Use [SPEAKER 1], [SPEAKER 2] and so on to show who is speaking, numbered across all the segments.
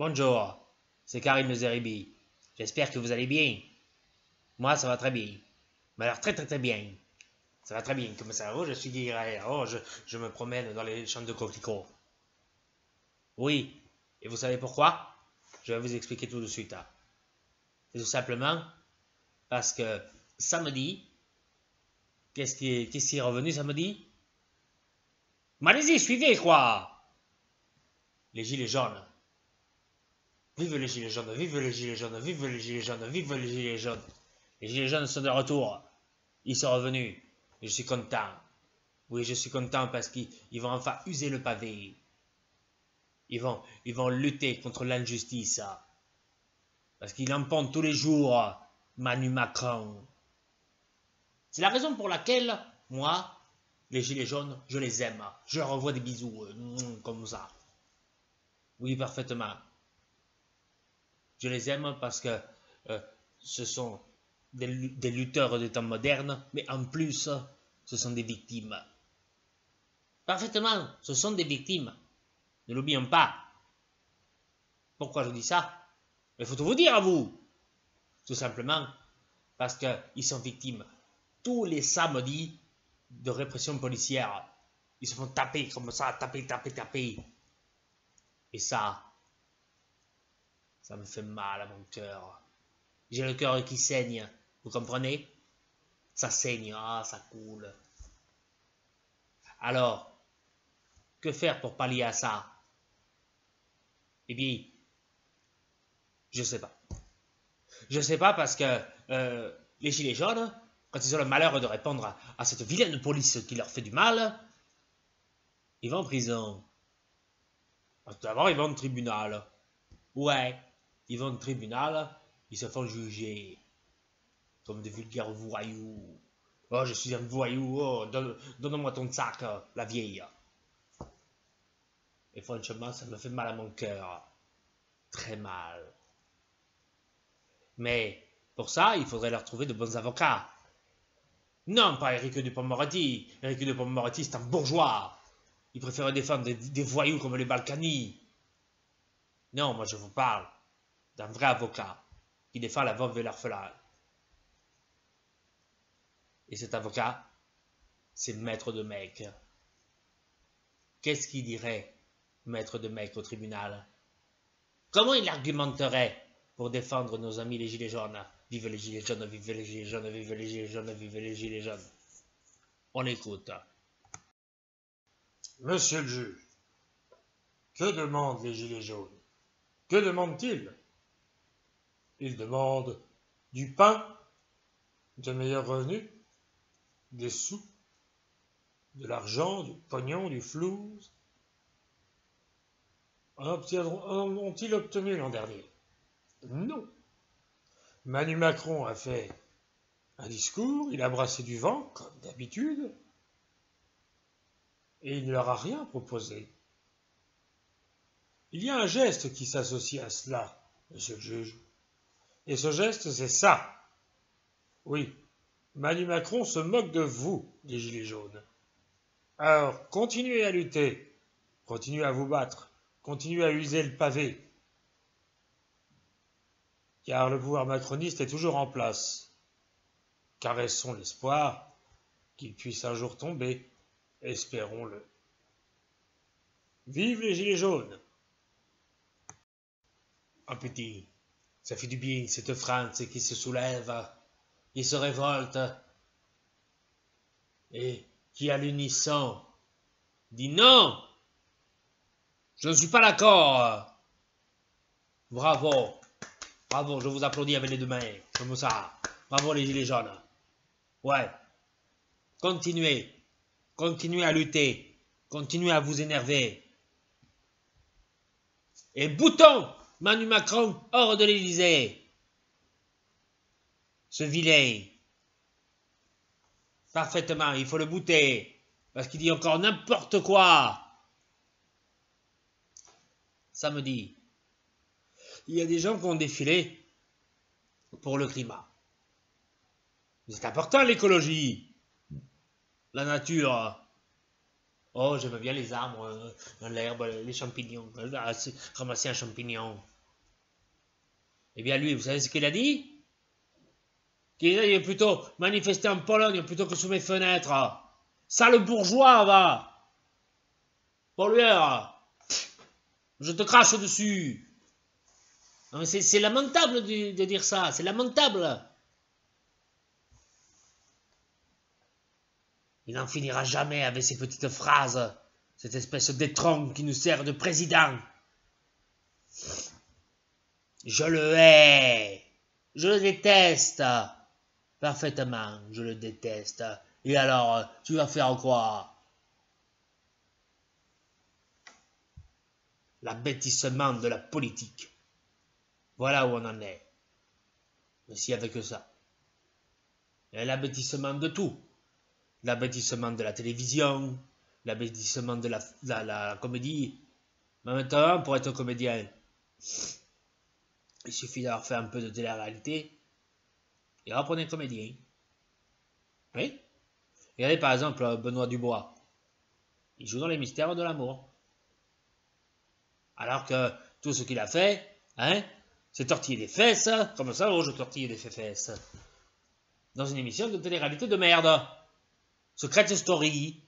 [SPEAKER 1] Bonjour, c'est Karim Zeribi. J'espère que vous allez bien. Moi, ça va très bien. Mais alors, très très très bien. Ça va très bien. Comme ça, oh, je suis guéri. Oh, je me promène dans les champs de coquelicots. Oui, et vous savez pourquoi? Je vais vous expliquer tout de suite. C'est tout simplement parce que samedi, qu'est-ce qui est revenu samedi? Mais allez-y, suivez quoi! Les gilets jaunes. Vive les gilets jaunes, vive les gilets jaunes, vive les gilets jaunes, vive les gilets jaunes. Les gilets jaunes sont de retour. Ils sont revenus. Je suis content. Oui, je suis content parce qu'ils vont enfin user le pavé. Ils vont lutter contre l'injustice. Parce qu'ils en pendent tous les jours, Manu Macron. C'est la raison pour laquelle, moi, les gilets jaunes, je les aime. Je leur envoie des bisous, comme ça. Oui, parfaitement. Je les aime parce que ce sont des lutteurs des temps modernes, mais en plus, ce sont des victimes. Parfaitement, ce sont des victimes. Ne l'oublions pas. Pourquoi je dis ça? Il faut tout vous dire à vous. Tout simplement parce qu'ils sont victimes tous les samedis de répression policière. Ils se font taper comme ça, taper, taper, taper. Et ça me fait mal à mon cœur. J'ai le cœur qui saigne, vous comprenez? Ça saigne, ça coule. Alors, que faire pour pallier à ça? Eh bien, je sais pas. Je sais pas parce que les gilets jaunes, quand ils ont le malheur de répondre à cette vilaine police qui leur fait du mal, ils vont en prison. D'abord, ils vont au tribunal. Ouais, ils vont au tribunal, ils se font juger comme des vulgaires voyous. Oh, je suis un voyou, oh, donne-moi ton sac, la vieille. Et franchement, ça me fait mal à mon cœur. Très mal. Mais pour ça, il faudrait leur trouver de bons avocats. Non, pas Éric Dupond-Moretti. Éric Dupond-Moretti, c'est un bourgeois. Il préfère défendre des voyous comme les Balkany. Non, moi je vous parle d'un vrai avocat qui défend la veuve et l'orphelin. Et cet avocat, c'est Maître de Mec. Qu'est-ce qu'il dirait, Maître de Mec, au tribunal? Comment il argumenterait pour défendre nos amis les gilets jaunes? Vive les gilets jaunes, vive les gilets jaunes, vive les gilets jaunes, vive les gilets jaunes. On écoute.
[SPEAKER 2] Monsieur le juge, que demandent les gilets jaunes? Que demandent-ils? Ils demandent du pain, de meilleurs revenus, des sous, de l'argent, du pognon, du flouze. En ont-ils obtenu l'an dernier? Non. Manu Macron a fait un discours, il a brassé du vent, comme d'habitude, et il ne leur a rien proposé. Il y a un geste qui s'associe à cela, monsieur le juge. Et ce geste, c'est ça. Oui, Manu Macron se moque de vous, les gilets jaunes. Alors, continuez à lutter, continuez à vous battre, continuez à user le pavé, car le pouvoir macroniste est toujours en place. Caressons l'espoir qu'il puisse un jour tomber, espérons-le. Vive les gilets jaunes!
[SPEAKER 1] Un petit, ça fait du bien, cette France qui se soulève, qui se révolte, et qui à l'unisson dit non, je ne suis pas d'accord. Bravo, bravo, je vous applaudis avec les deux mains, comme ça. Bravo les gilets jaunes. Ouais, continuez, continuez à lutter, continuez à vous énerver. Et boutons Manu Macron hors de l'Élysée. Ce vilain. Parfaitement, il faut le bouter. Parce qu'il dit encore n'importe quoi. Samedi, il y a des gens qui ont défilé pour le climat. C'est important l'écologie, la nature. Oh, j'aime bien les arbres, l'herbe, les champignons. Ramasser un champignon. Eh bien, lui, vous savez ce qu'il a dit? Qu'il aille plutôt manifester en Pologne plutôt que sous mes fenêtres. Sale bourgeois, va! Pollueur! Je te crache dessus! Non, mais c'est lamentable de dire ça, c'est lamentable! Il n'en finira jamais avec ces petites phrases, cette espèce d'étron qui nous sert de président. Je le hais, je le déteste, parfaitement, je le déteste. Et alors, tu vas faire quoi? L'abêtissement de la politique. Voilà où on en est. Mais s'il n'y avait que ça. Et l'abêtissement de tout. L'abêtissement de la télévision, l'abêtissement de la comédie. Mais maintenant, pour être comédien, il suffit d'avoir fait un peu de télé-réalité et hop, on est comédien. Oui. Regardez par exemple Benoît Dubois. Il joue dans les mystères de l'amour. Alors que tout ce qu'il a fait, hein, c'est tortiller des fesses, comme ça, oh, je tortille des fesses. Dans une émission de télé-réalité de merde. Secret Story.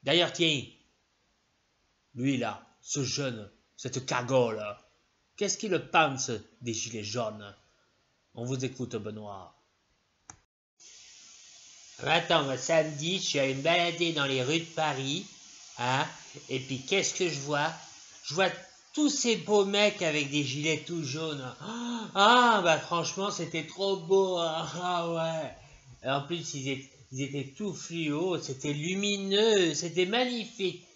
[SPEAKER 1] D'ailleurs, tiens, lui là, ce jeune, cette cagole, qu'est-ce qu'il pense des gilets jaunes? On vous écoute, Benoît. Attends, samedi, je suis allé me balader dans les rues de Paris, hein, et puis qu'est-ce que je vois? Je vois tous ces beaux mecs avec des gilets tout jaunes. Ah, bah franchement, c'était trop beau. Ah ouais. Et en plus, ils étaient tout fluo, c'était lumineux, c'était magnifique.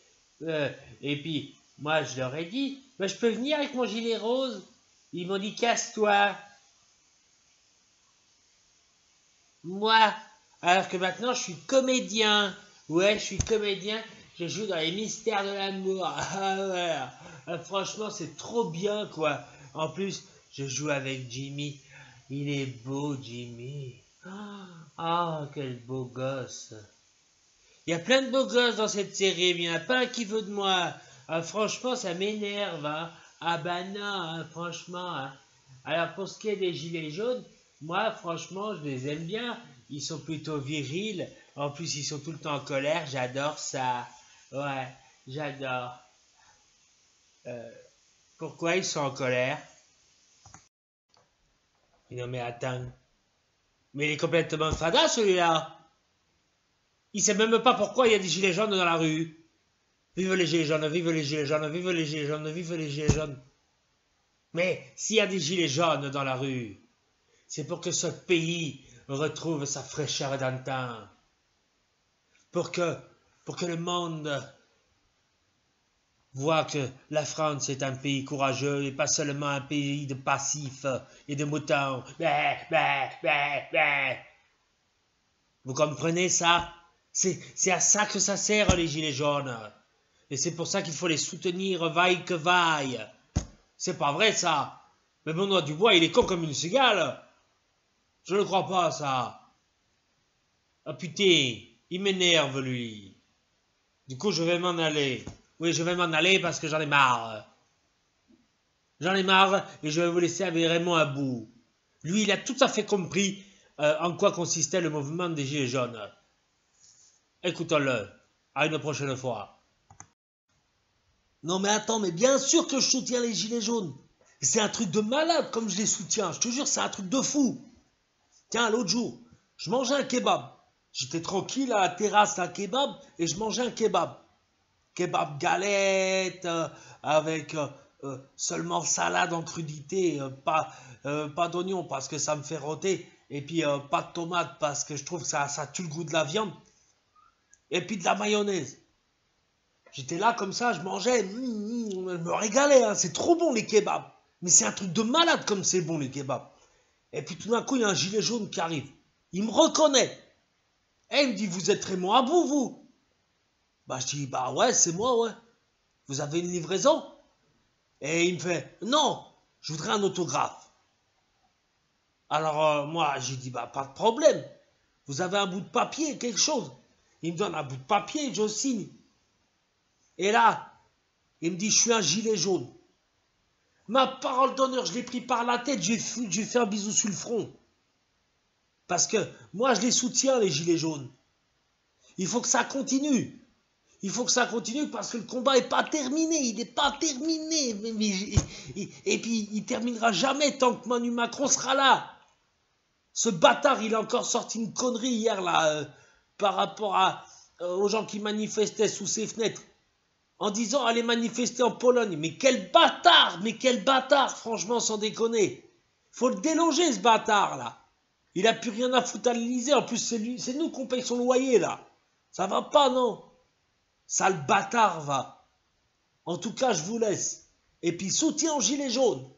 [SPEAKER 1] Et puis, moi, je leur ai dit, bah, je peux venir avec mon gilet rose? Ils m'ont dit, casse-toi. Moi, alors que maintenant, je suis comédien. Ouais, je suis comédien. Je joue dans les mystères de l'amour. Ah ouais. Franchement, c'est trop bien, quoi. En plus, je joue avec Jimmy. Il est beau, Jimmy. Ah, quel beau gosse. Il y a plein de beaux gosses dans cette série, mais il n'y en a pas un qui veut de moi. Ah, franchement, ça m'énerve. Hein. Ah bah non, hein, franchement. Hein. Alors, pour ce qui est des gilets jaunes, moi, franchement, je les aime bien. Ils sont plutôt virils. En plus, ils sont tout le temps en colère. J'adore ça. Ouais, j'adore. Pourquoi ils sont en colère? Non mais attends. Mais il est complètement fada, celui-là. Il sait même pas pourquoi il y a des gilets jaunes dans la rue. Vive les gilets jaunes, vive les gilets jaunes, vive les gilets jaunes, vive les gilets jaunes. Mais s'il y a des gilets jaunes dans la rue, c'est pour que ce pays retrouve sa fraîcheur d'antan. Pour que le monde voit que la France est un pays courageux et pas seulement un pays de passifs et de moutons. Vous comprenez ça? C'est à ça que ça sert les gilets jaunes. Et c'est pour ça qu'il faut les soutenir vaille que vaille. C'est pas vrai ça. Mais Benoît Dubois, il est con comme une cigale. Je ne crois pas ça. Ah putain, il m'énerve lui. Du coup, je vais m'en aller. Oui, je vais m'en aller parce que j'en ai marre. J'en ai marre et je vais vous laisser avec Raymond à bout. Lui, il a tout à fait compris en quoi consistait le mouvement des Gilets jaunes. Écoutons-le. À une prochaine fois.
[SPEAKER 3] Non mais attends, mais bien sûr que je soutiens les gilets jaunes. C'est un truc de malade comme je les soutiens. Je te jure, c'est un truc de fou. Tiens, l'autre jour, je mangeais un kebab. J'étais tranquille à la terrasse d'un kebab et je mangeais un kebab. Kebab galette avec seulement salade en crudité, pas d'oignon parce que ça me fait rôter, et puis pas de tomate parce que je trouve que ça tue le goût de la viande, et puis de la mayonnaise. J'étais là comme ça, je mangeais, je me régalais, hein, c'est trop bon les kebabs. Mais c'est un truc de malade comme c'est bon les kebabs. Et puis tout d'un coup, il y a un gilet jaune qui arrive. Il me reconnaît. Et il me dit, vous êtes Raymond Abou, vous? Bah je dis, bah ouais, c'est moi, ouais. Vous avez une livraison? Et il me fait, non, je voudrais un autographe. Alors moi, j'ai dit, bah pas de problème. Vous avez un bout de papier, quelque chose? Il me donne un bout de papier, je signe. Et là, il me dit, je suis un gilet jaune. Ma parole d'honneur, je l'ai pris par la tête, j'ai fait un bisou sur le front. Parce que moi, je les soutiens, les gilets jaunes. Il faut que ça continue. Il faut que ça continue parce que le combat n'est pas terminé. Il n'est pas terminé. Et puis, il terminera jamais tant que Manu Macron sera là. Ce bâtard, il a encore sorti une connerie hier, là, par rapport aux gens qui manifestaient sous ses fenêtres. En disant, allez manifester en Pologne. Mais quel bâtard, franchement, sans déconner. Faut le déloger, ce bâtard, là. Il a plus rien à foutre à l'Élysée. En plus, c'est nous qu'on paye son loyer, là. Ça va pas, non? Sale bâtard, va. En tout cas, je vous laisse. Et puis, soutien aux gilets jaunes.